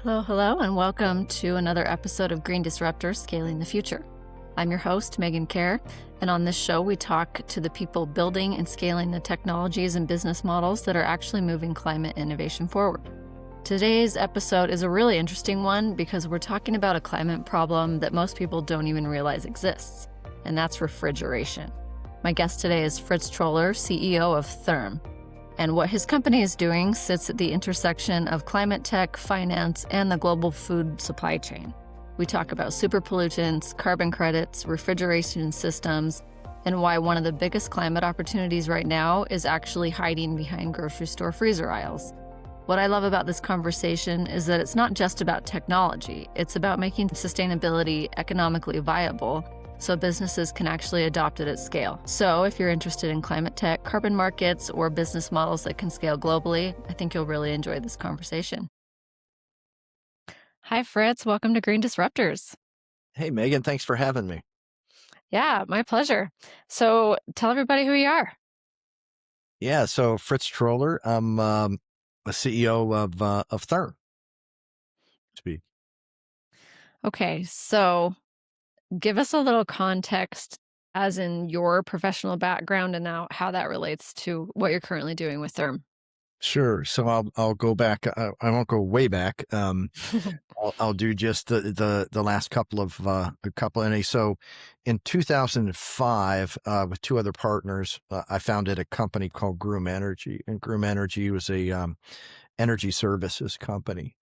Hello, hello, and welcome to another episode of Green Disruptors Scaling the Future. I'm your host, Megan Kjar, and on this show, we talk to the people building and scaling the technologies and business models that are actually moving climate innovation forward. Today's episode is a really interesting one because we're talking about a climate problem that most people don't even realize exists, and that's refrigeration. My guest today is Fritz Troller, CEO of Thurm. And what his company is doing sits at the intersection of climate tech, finance, and the global food supply chain. We talk about super pollutants, carbon credits, refrigeration systems, and why one of the biggest climate opportunities right now is actually hiding behind grocery store freezer aisles. What I love about this conversation is that it's not just about technology, it's about making sustainability economically viable so businesses can actually adopt it at scale. So if you're interested in climate tech, carbon markets, or business models that can scale globally, I think you'll really enjoy this conversation. Hi, Fritz. Welcome to Green Disruptors. Hey, Megan, thanks for having me. Yeah, my pleasure. So tell everybody who you are. Yeah, so Fritz Troller, I'm a CEO of Thurm. Speak. Okay, so give us a little context as in your professional background and now how that relates to what you're currently doing with Therm. Sure. So I'll go back. I won't go way back. I'll do just the last couple of So in 2005, with two other partners, I founded a company called Groom Energy, and Groom Energy was a energy services company.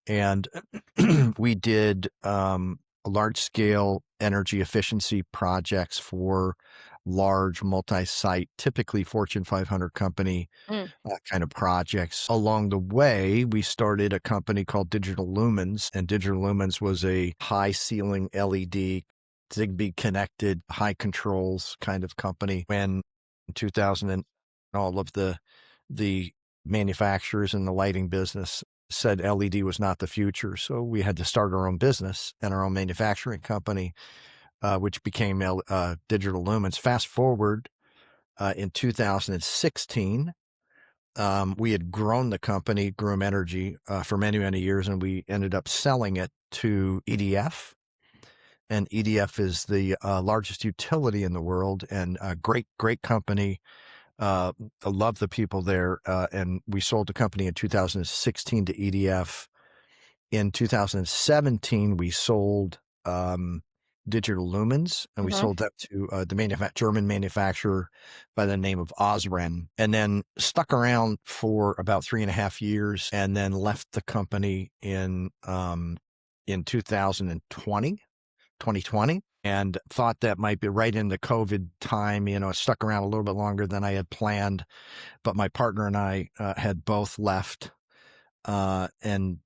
And we did large scale energy efficiency projects for large multi-site, typically Fortune 500 company Mm. kind of projects. Along the way, we started a company called Digital Lumens, and Digital Lumens was a high ceiling LED, Zigbee connected, high controls kind of company. When in 2000 and all of the manufacturers in the lighting business said LED was not the future. So we had to start our own business and our own manufacturing company, which became Digital Lumens. Fast forward in 2016, we had grown the company, Groom Energy, for many, many years, and we ended up selling it to EDF. And EDF is the largest utility in the world, and a great, great company. I love the people there. And we sold the company in 2016 to EDF. In 2017, we sold Digital Lumens, and we sold that to the German manufacturer by the name of Osram, and then stuck around for about 3.5 years, and then left the company in 2020, and thought that might be right in the COVID time. Stuck around a little bit longer than I had planned, but my partner and I had both left, and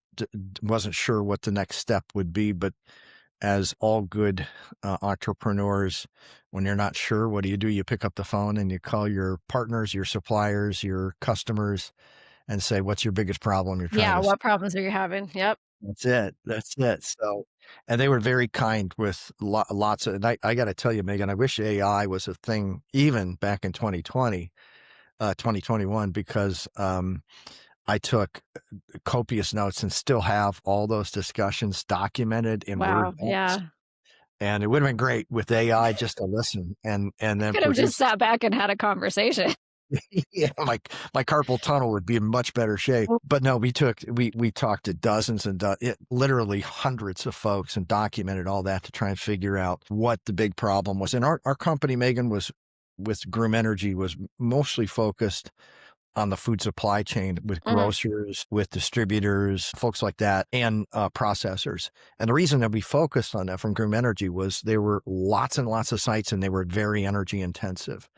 wasn't sure what the next step would be. But as all good entrepreneurs, when you're not sure, what do? You pick up the phone and you call your partners, your suppliers, your customers, and say, what's your biggest problem you're trying Yeah, to solve? what problems are you having? Yep. That's it. That's it. So, and they were very kind with lots of, and I got to tell you, Megan, I wish AI was a thing even back in 2021, because I took copious notes and still have all those discussions documented in Word Wow. docs. Yeah. And it would have been great with AI just to listen and You then could have just produce. sat back and had a conversation. Yeah, my carpal tunnel would be in much better shape. But no, we talked to dozens and literally hundreds of folks and documented all that to try and figure out what the big problem was. And our company, Megan, was with Groom Energy, was mostly focused on the food supply chain with grocers, with distributors, folks like that, and processors. And the reason that we focused on that from Groom Energy was there were lots and lots of sites, and they were very energy intensive.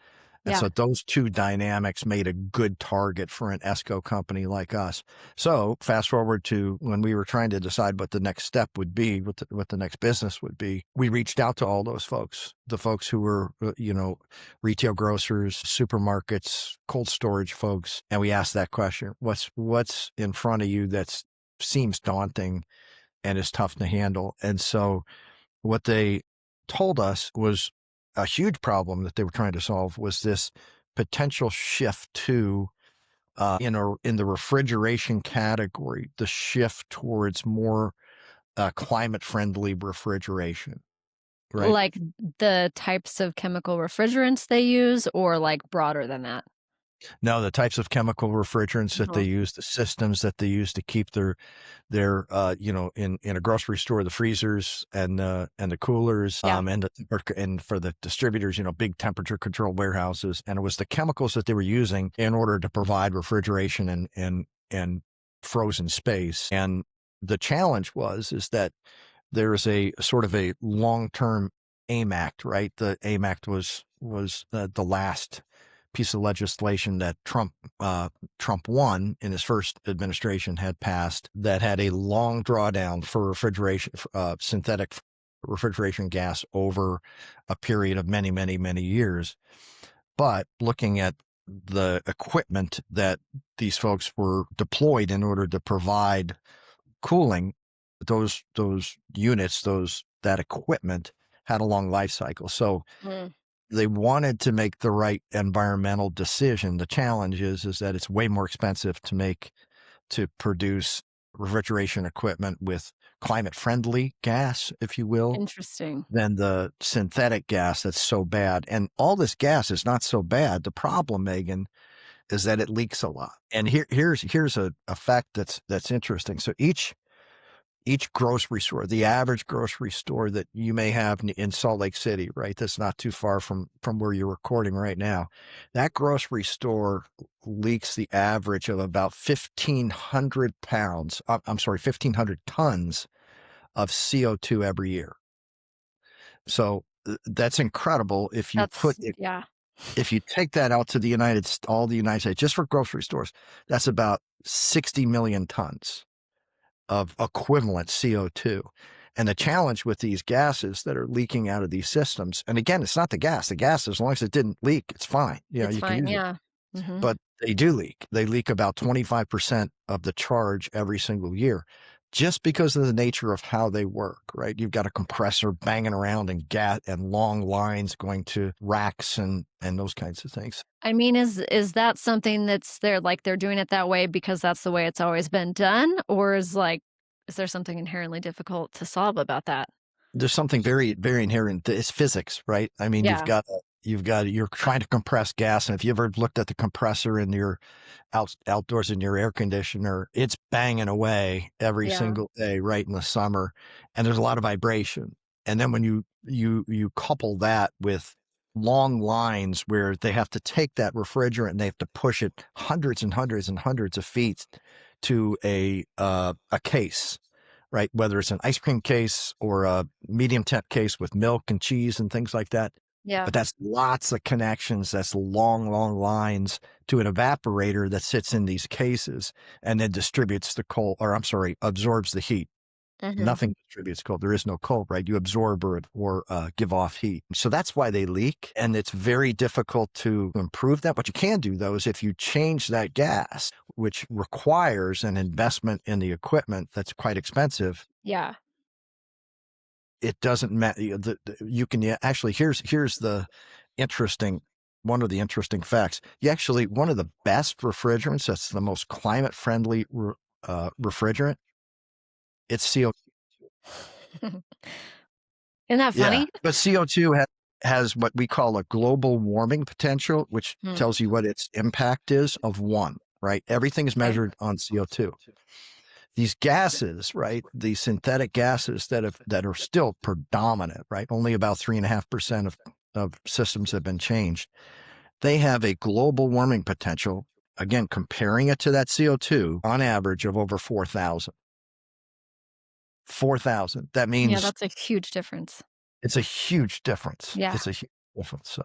And Yeah. so those two dynamics made a good target for an ESCO company like us. So fast forward to when we were trying to decide what the next step would be, what the next business would be, we reached out to all those folks, the folks who were, retail grocers, supermarkets, cold storage folks. And we asked that question, what's in front of you that seems daunting and is tough to handle? And so what they told us was a huge problem that they were trying to solve was this potential shift to in the refrigeration category, the shift towards more climate-friendly refrigeration, right? Like the types of chemical refrigerants they use, or like broader than that? No, the types of chemical refrigerants that they Uh-huh. use, the systems that they use to keep their in a grocery store, the freezers and the coolers, Yeah. and for the distributors, big temperature control warehouses. And it was the chemicals that they were using in order to provide refrigeration and frozen space. And the challenge is that there's a sort of a long-term AIM Act, right? The AIM Act was the last piece of legislation that Trump won in his first administration had passed that had a long drawdown for synthetic refrigeration gas over a period of many, many, many years. But looking at the equipment that these folks were deployed in order to provide cooling, those units, that equipment had a long life cycle. So Mm. they wanted to make the right environmental decision. The challenge is that it's way more expensive to produce refrigeration equipment with climate friendly gas, if you will, Interesting. than the synthetic gas that's so bad. And all this gas is not so bad. The problem, Megan, is that it leaks a lot. And here's a fact that's interesting. So each grocery store, the average grocery store that you may have in Salt Lake City, right? That's not too far from where you're recording right now. That grocery store leaks the average of about 1,500 pounds. I'm sorry, 1,500 tons of CO2 every year. So that's incredible. That's yeah. If you take that out to all the United States, just for grocery stores, that's about 60 million tons of equivalent CO2. And the challenge with these gases that are leaking out of these systems, and again, it's not the gas. The gas, as long as it didn't leak, it's fine. It's You can fine, use it. yeah. Mhm. But they do leak. They leak about 25% of the charge every single year, just because of the nature of how they work, right? You've got a compressor banging around and long lines going to racks and those kinds of things. I mean, is that something that's they're doing it that way because that's the way it's always been done? Or is there something inherently difficult to solve about that? There's something very, very inherent. It's physics, right? I mean, Yeah, you're trying to compress gas. And if you ever looked at the compressor in your outdoors in your air conditioner, it's banging away every yeah. single day, right in the summer. And there's a lot of vibration. And then when you couple that with long lines where they have to take that refrigerant and they have to push it hundreds and hundreds and hundreds of feet to a case, right? Whether it's an ice cream case or a medium temp case with milk and cheese and things like that. Yeah. But that's lots of connections. That's long, long lines to an evaporator that sits in these cases and then absorbs the heat. Mhm. Nothing distributes cold. There is no cold, right? You absorb or give off heat. So that's why they leak. And it's very difficult to improve that. What you can do, though, is if you change that gas, which requires an investment in the equipment that's quite expensive, Yeah. it doesn't matter. You can actually, here's one of the interesting facts. One of the best refrigerants, that's the most climate friendly refrigerant, it's CO2. Isn't that Yeah, funny? but CO2 has what we call a global warming potential, which Hmm, tells you what its impact is of 1, right? Everything is okay. measured on CO2. These gases, right? These synthetic gases that are still predominant, right? Only about 3.5% of systems have been changed. They have a global warming potential, again, comparing it to that CO2 on average of over 4,000. 4,000. That Yeah, means that's a huge difference. it's a huge difference. Yeah. It's a huge difference. So,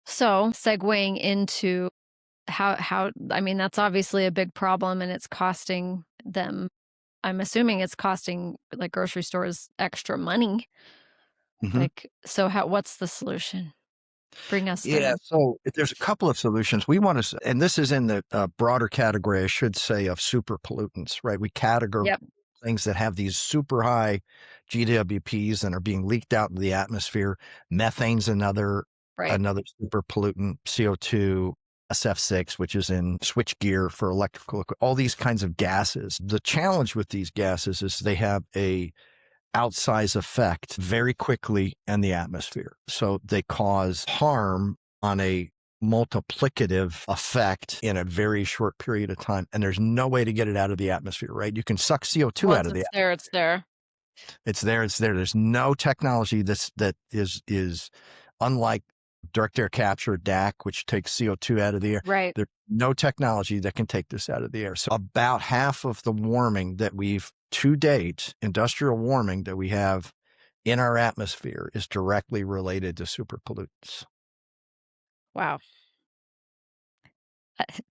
So, segueing into how I mean, that's obviously a big problem and it's costing them I'm assuming it's costing, like, grocery stores extra money. mhm. Like, so what's the solution? Bring us Yeah. there. So there's a couple of solutions we want to, and this is in the broader category, I should say, of super pollutants, right? We categorize Yep, things that have these super high GWPs and are being leaked out into the atmosphere. Methane's right. another super pollutant, CO2. SF6, which is in switchgear for electrical, all these kinds of gases. The challenge with these gases is they have a outsize effect very quickly in the atmosphere. So they cause harm on a multiplicative effect in a very short period of time. And there's no way to get it out of the atmosphere, right? You can suck CO2 out Once of the it's there, it's there. It's there. It's there. There's no technology that is unlike direct air capture, DAC, which takes CO2 out of the air. Right. There's no technology that can take this out of the air. So about half of the warming that we've to date, industrial warming that we have in our atmosphere is directly related to super pollutants. Wow.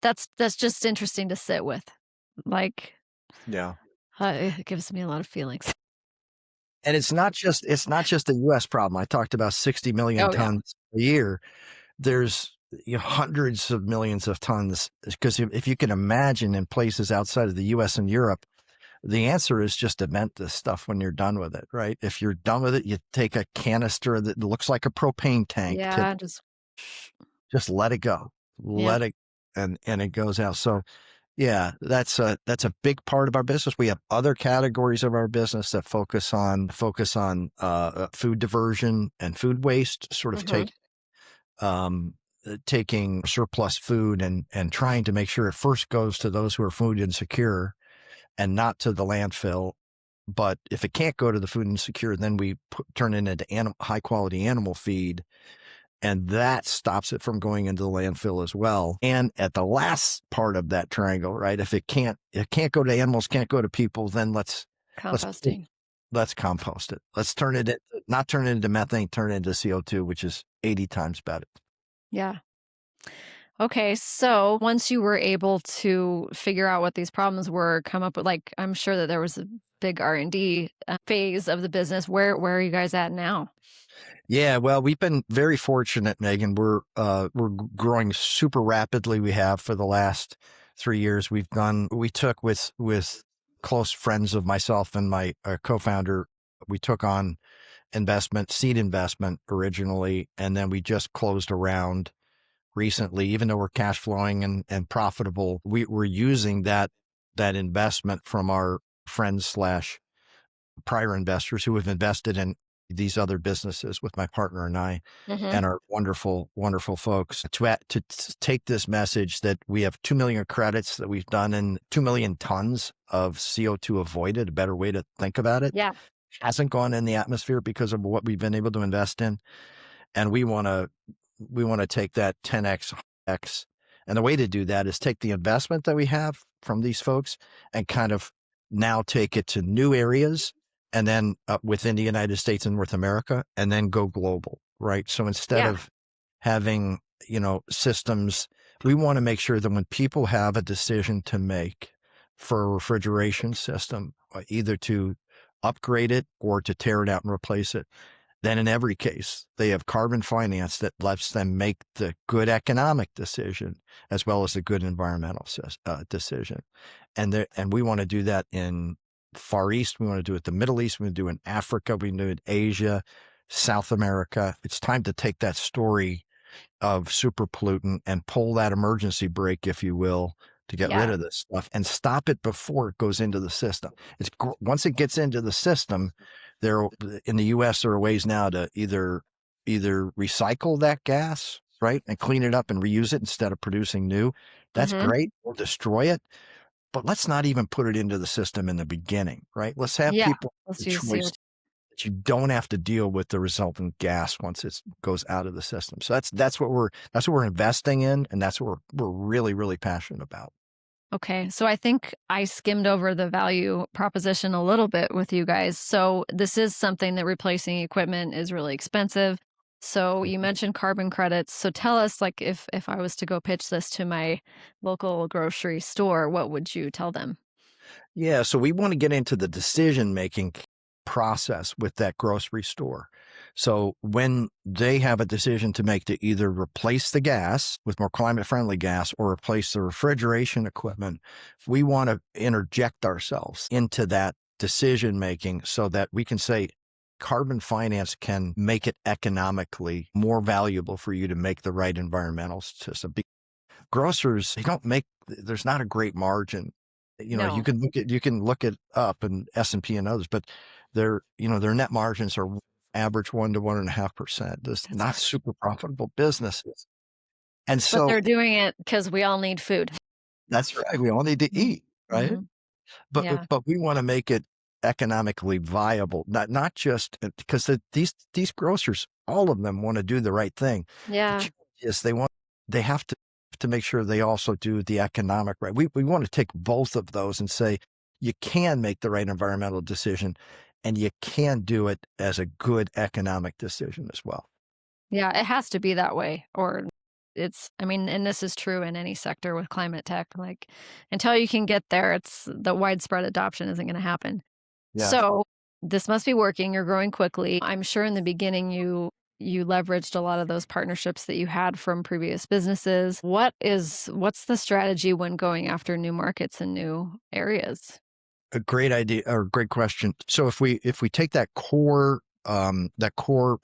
That's just interesting to sit with. Like, Yeah. it gives me a lot of feelings. And it's not just a US problem. I talked about 60 million Oh, yeah. tons a year. There's hundreds of millions of tons, because if you can imagine in places outside of the US and Europe, the answer is just to vent this stuff when you're done with it, right? If you're done with it, you take a canister that looks like a propane tank Yeah, to just let it go, yep. let it, and it goes out. So yeah, that's a big part of our business. We have other categories of our business that focus on food diversion and food waste, sort of um, taking surplus food and trying to make sure it first goes to those who are food insecure and not to the landfill. But if it can't go to the food insecure, then we turn it into high quality animal feed. And that stops it from going into the landfill as well. And at the last part of that triangle, right? If it can't go to animals, can't go to people, then let's Composting. compost it. Let's not turn it into methane, turn it into CO2, which is 80 times better. Yeah. Okay, so once you were able to figure out what these problems were, come up with, like, I'm sure that there was a big R&D phase of the business. Where are you guys at now? Yeah, well, we've been very fortunate, Megan. We're growing super rapidly. We have for the last 3 years. We took with close friends of myself and my co-founder, we took on seed investment originally, and then we just closed a round recently. Even though we're cash flowing and profitable, we're using that investment from our friends slash prior investors who have invested in these other businesses with my partner and I, Mm-hmm. and our wonderful, wonderful folks to take this message that we have 2 million credits that we've done and 2 million tons of CO2 avoided. A better way to think about it Yeah. hasn't gone in the atmosphere because of what we've been able to invest in. And we want to take that 10x. And the way to do that is take the investment that we have from these folks and kind of now take it to new areas, and then within the United States and North America, and then go global, right? So instead Yeah. of having, systems, we want to make sure that when people have a decision to make for a refrigeration system, either to upgrade it or to tear it out and replace it, then in every case, they have carbon finance that lets them make the good economic decision as well as the good environmental decision. And we want to do that in Far East. We want to do it in the Middle East. We want to do it in Africa. We want to do it in Asia, South America. It's time to take that story of super pollutant and pull that emergency brake, if you will, to get rid of this stuff and stop it before it goes into the system. Once it gets into the system, in the US, there are ways now to either recycle that gas, right, and clean it up and reuse it instead of producing new. That's great. Or destroy it. But let's not even put it into the system in the beginning, right? Let's have people Let's the use choice CO2. that you don't have to deal with the resultant gas once it goes out of the system. So that's what we're investing in, and that's what we're really, really passionate about. Okay, so I think I skimmed over the value proposition a little bit with you guys. So this is something that replacing equipment is really expensive. So you mentioned carbon credits. So tell us, like, if I was to go pitch this to my local grocery store, what would you tell them? Yeah, so we want to get into the decision-making process with that grocery store. So when they have a decision to make to either replace the gas with more climate-friendly gas or replace the refrigeration equipment, we want to interject ourselves into that decision-making so that we can say carbon finance can make it economically more valuable for you to make the right environmental system. grocers, they don't make, there's not a great margin. You No, can look it up in S&P and others, but their net margins are average 1 to 1.5%. This that's not right. super profitable businesses. And But so they're doing it because we all need food. that's right. We all need to Mhm. eat, right? Mhm. But Yeah. but we want to make it economically viable, not just because these grocers, all of them want to do the right thing. The Yeah. challenge is they have to make sure they also do the economic right. We want to take both of those and say you can make the right environmental decision, and you can do it as a good economic decision as well. Yeah, it has to be that way or I mean, and this is true in any sector with climate tech, like, until you can get there, it's the widespread adoption isn't gonna happen. Yes. So, this must be working, you're growing quickly. I'm sure in the beginning you leveraged a lot of those partnerships that you had from previous businesses. What's the strategy when going after new markets and new areas? A great idea or great question. So if we take that core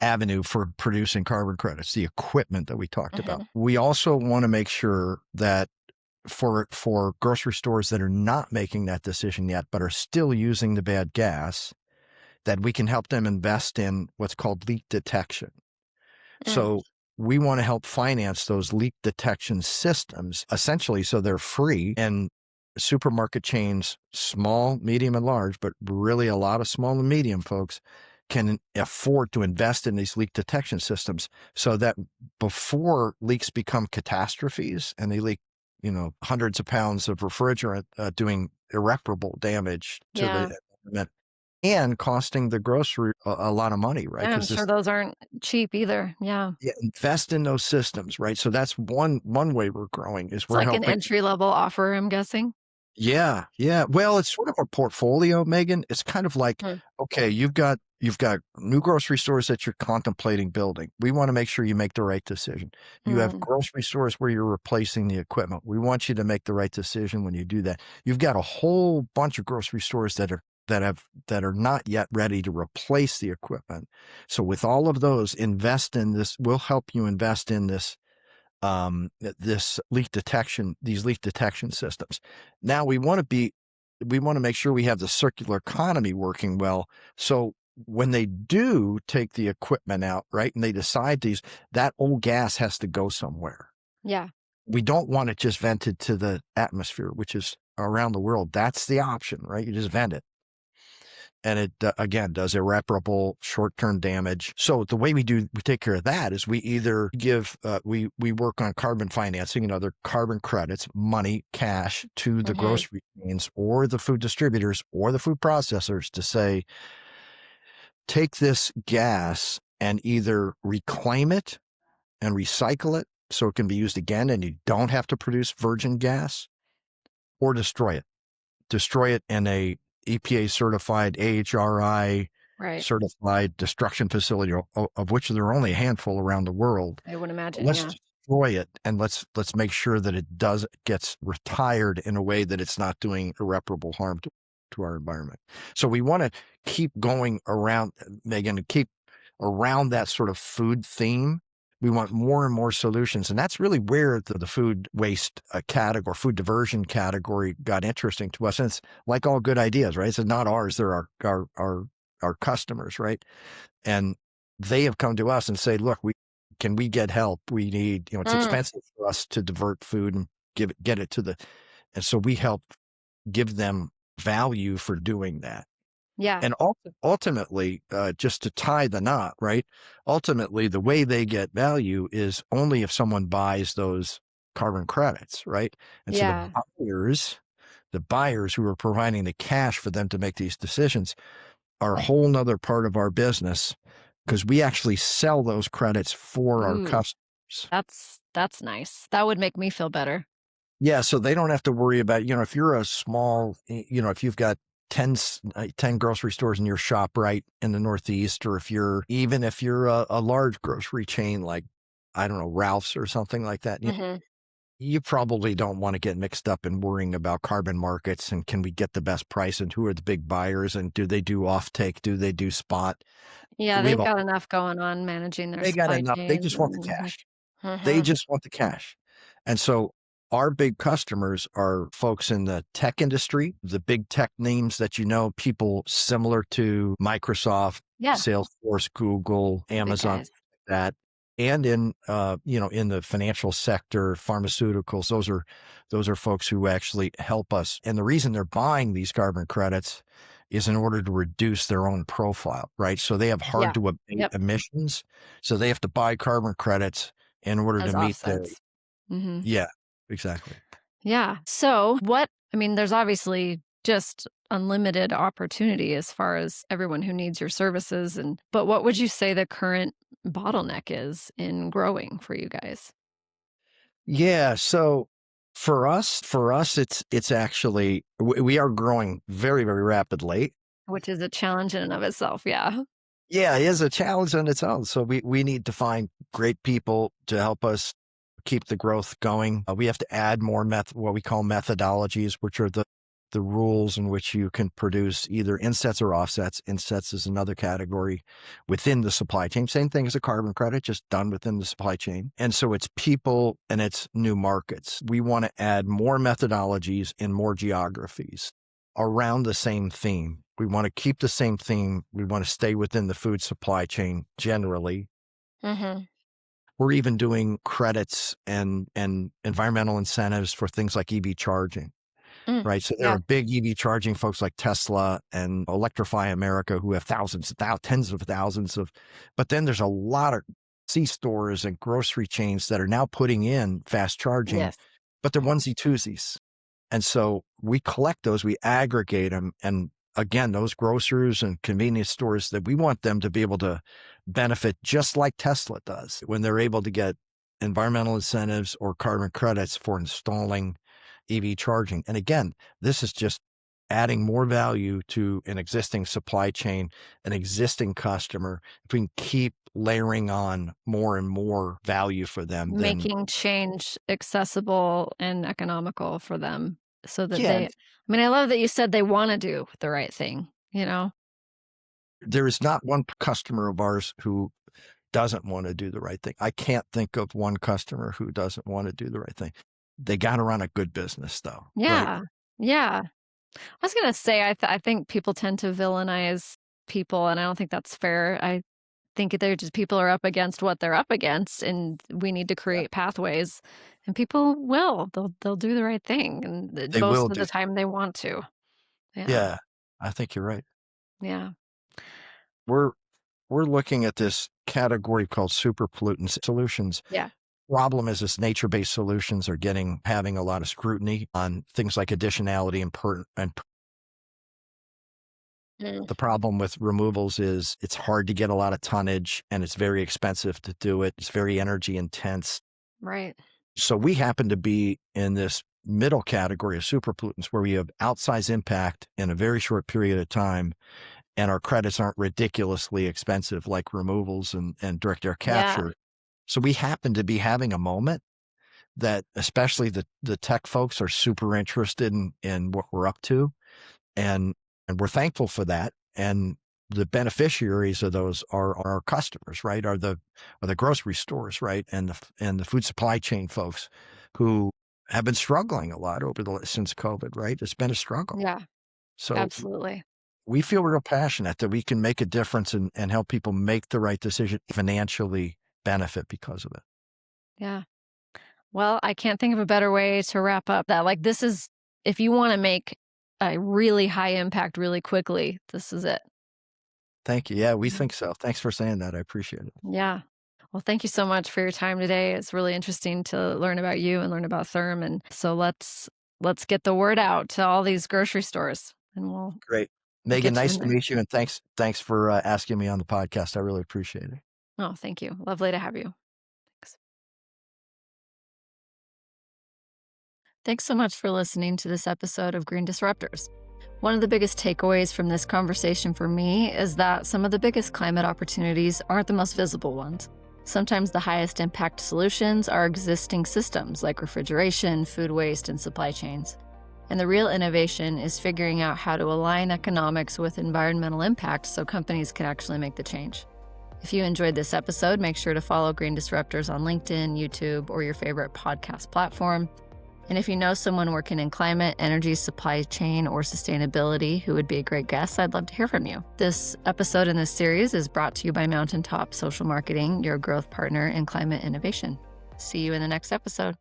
avenue for producing carbon credits, the equipment that we talked about, Mhm. we also want to make sure that for grocery stores that are not making that decision yet, but are still using the bad gas, that we can help them invest in what's called leak detection. Mm, So we want to help finance those leak detection systems, essentially, so they're free. And supermarket chains, small, medium, and large, but really a lot of small and medium folks can afford to invest in these leak detection systems so that before leaks become catastrophes and they leak, hundreds of pounds of refrigerant doing irreparable damage to yeah. the environment and costing the grocery a lot of money, right? Yeah, I'm Because sure those aren't cheap either, yeah. yeah, invest in those systems, right? So that's one way we're growing is It's we're like an helping. entry level offer, I'm guessing? Yeah, yeah. Well, it's sort of a portfolio, Megan. It's kind of like, Hmm, okay, you've got new grocery stores that you're contemplating building. We want to make sure you make the right decision. You have mm, grocery stores where you're replacing the equipment. We want you to make the right decision when you do that. You've got a whole bunch of grocery stores that are not yet ready to replace the equipment. So with all of those, invest in this. We'll help you invest in this these leak detection systems. Now we want to make sure we have the circular economy working well. So when they do take the equipment out, right, and they decide that old gas has to go somewhere. yeah, We don't want it just vented to the atmosphere, which is around the world. That's the option, right? You just vent it and it again does irreparable short-term damage. So the way we take care of that is we either we work on carbon financing and other carbon credits, money, cash to the mhm, grocery chains or the food distributors or the food processors to say, take this gas and either reclaim it and recycle it so it can be used again and you don't have to produce virgin gas, or destroy it in a EPA certified, AHRI right. certified destruction facility, of which there are only a handful around the world. I would imagine, Let's yeah. destroy it and let's make sure that gets retired in a way that it's not doing irreparable harm to our environment. So we want to keep going around, Megan, and keep around that sort of food theme. We want more and more solutions. And that's really where the food waste category, food diversion category got interesting to us. And it's like all good ideas, right? It's not ours. They're our customers, right? And they have come to us and say, look, can we get help? We need, it's Mm, expensive for us to divert food and get it and so we help give them value for doing that. yeah, And ultimately, just to tie the knot, right? Ultimately, the way they get value is only if someone buys those carbon credits, right? And so yeah, the buyers who are providing the cash for them to make these decisions are a whole nother part of our business because we actually sell those credits for our ooh, customers. that's nice. That would make me feel better. Yeah, so they don't have to worry about, if you're a small, if you've got 10 grocery stores in your shop right in the Northeast, or if you're a large grocery chain like, I don't know, Ralph's or something like that, Mhm. you probably don't want to get mixed up in worrying about carbon markets and can we get the best price and who are the big buyers and do they do offtake? Do they do spot? Yeah, We have they've a got enough going on managing their They got supply enough. They chains just want the and mhm. cash. They Mhm. just want the cash. And so our big customers are folks in the tech industry, the big tech names that people similar to Microsoft, Yeah. Salesforce, Google, The big Amazon, guys. that, and in in the financial sector, pharmaceuticals. Those are folks who actually help us. And the reason they're buying these carbon credits is in order to reduce their own profile, right? So they have hard Yeah. to abate Yep. emissions. So they have to buy carbon credits in order to As meet offsets. Hmm. yeah, exactly. Yeah. So there's obviously just unlimited opportunity as far as everyone who needs your services but what would you say the current bottleneck is in growing for you guys? Yeah. So for us, it's actually, we are growing very, very rapidly. Which is a challenge in and of itself, yeah. Yeah, it is a challenge on its own. So we need to find great people to help us keep the growth going. We have to add more what we call methodologies, which are the rules in which you can produce either insets or offsets. Insets is another category within the supply chain. Same thing as a carbon credit, just done within the supply chain. And so it's people and it's new markets. We want to add more methodologies in more geographies around the same theme. We want to keep the same theme. We want to stay within the food supply chain generally. Mhm. We're even doing credits and environmental incentives for things like EV charging, Mm. right? So there Yeah. are big EV charging folks like Tesla and Electrify America who have tens of thousands of, but then there's a lot of C-stores and grocery chains that are now putting in fast charging, Yes. but they're onesie twosies. And so we collect those, we aggregate them. And again, those grocers and convenience stores, that we want them to be able to benefit just like Tesla does when they're able to get environmental incentives or carbon credits for installing EV charging. And again, this is just adding more value to an existing supply chain, an existing customer. If we can keep layering on more and more value for them, then Making change accessible and economical for them so that yeah, I love that you said they wanna do the right thing, you know? there is not one customer of ours who doesn't want to do the right thing. I can't think of one customer who doesn't want to do the right thing. They got to run a good business though, right? Yeah. Yeah. I was gonna say, I think people tend to villainize people, and I don't think that's fair. I think they're just people are up against what they're up against, and we need to Yeah. create pathways, and people will. They'll do the right thing, and They most will of do. the time they want to. Yeah. Yeah, I think you're right. Yeah. We're we're looking at this category called super pollutant solutions. Yeah. Problem is this nature-based solutions are having a lot of scrutiny on things like additionality and Mm. the problem with removals is it's hard to get a lot of tonnage and it's very expensive to do it. It's very energy intense. Right. So we happen to be in this middle category of super pollutants where we have outsized impact in a very short period of time, and our credits aren't ridiculously expensive like removals and direct air Yeah. capture. So we happen to be having a moment that especially the tech folks are super interested in what we're up to. And we're thankful for that. And the beneficiaries of those are our customers, right? Are the grocery stores, right? And the food supply chain folks who have been struggling a lot since COVID, right? It's been a struggle. Yeah. So Absolutely. we feel real passionate that we can make a difference and help people make the right decision, financially benefit because of it. Yeah. Well, I can't think of a better way to wrap up that. Like, this is, if you want to make a really high impact really quickly, this is it. Thank you. Yeah, we Mhm. think so. Thanks for saying that. I appreciate it. Yeah. Well, thank you so much for your time today. It's really interesting to learn about you and learn about Thurm. And so let's get the word out to all these grocery stores, and we'll Great. Megan, get you nice in to there. meet you. And thanks for asking me on the podcast. I really appreciate it. Oh, thank you. Lovely to have you. Thanks. Thanks so much for listening to this episode of Green Disruptors. One of the biggest takeaways from this conversation for me is that some of the biggest climate opportunities aren't the most visible ones. Sometimes the highest impact solutions are existing systems like refrigeration, food waste, and supply chains. And the real innovation is figuring out how to align economics with environmental impact so companies can actually make the change. If you enjoyed this episode, make sure to follow Green Disruptors on LinkedIn, YouTube, or your favorite podcast platform. And if you know someone working in climate, energy, supply chain, or sustainability who would be a great guest, I'd love to hear from you. This episode in this series is brought to you by Mountaintop Social Marketing, your growth partner in climate innovation. See you in the next episode.